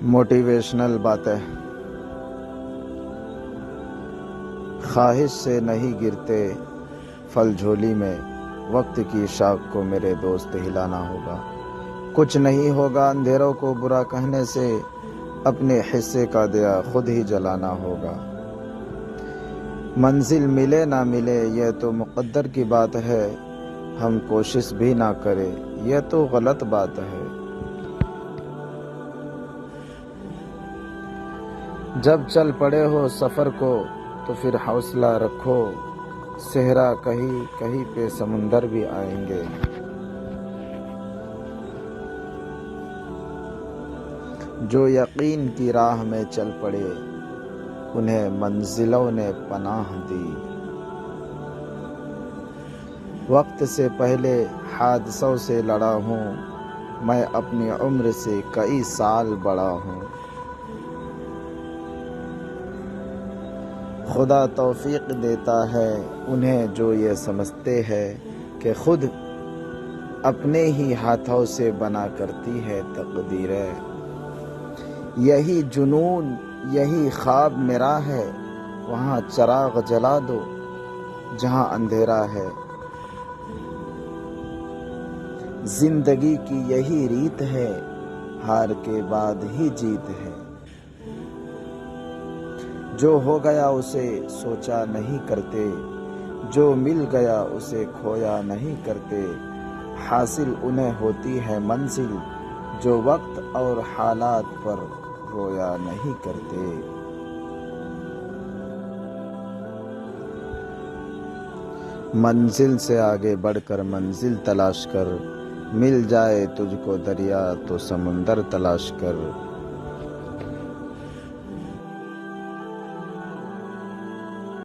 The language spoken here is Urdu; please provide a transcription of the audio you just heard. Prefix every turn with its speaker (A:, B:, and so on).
A: موٹیویشنل باتیں۔ خواہش سے نہیں گرتے پھل جھولی میں، وقت کی شاخ کو میرے دوست ہلانا ہوگا۔ کچھ نہیں ہوگا اندھیروں کو برا کہنے سے، اپنے حصے کا دیا خود ہی جلانا ہوگا۔ منزل ملے نہ ملے یہ تو مقدر کی بات ہے، ہم کوشش بھی نہ کریں یہ تو غلط بات ہے۔ جب چل پڑے ہو سفر کو تو پھر حوصلہ رکھو، صحرا کہیں کہیں پہ سمندر بھی آئیں گے۔ جو یقین کی راہ میں چل پڑے انہیں منزلوں نے پناہ دی۔ وقت سے پہلے حادثوں سے لڑا ہوں، میں اپنی عمر سے کئی سال بڑا ہوں۔ خدا توفیق دیتا ہے انہیں جو یہ سمجھتے ہیں کہ خود اپنے ہی ہاتھوں سے بنا کرتی ہے تقدیریں۔ یہی جنون یہی خواب میرا ہے، وہاں چراغ جلا دو جہاں اندھیرا ہے۔ زندگی کی یہی ریت ہے، ہار کے بعد ہی جیت ہے۔ جو ہو گیا اسے سوچا نہیں کرتے، جو مل گیا اسے کھویا نہیں کرتے۔ حاصل انہیں ہوتی ہے منزل جو وقت اور حالات پر رویا نہیں کرتے۔ منزل سے آگے بڑھ کر منزل تلاش کر، مل جائے تجھ کو دریا تو سمندر تلاش کر۔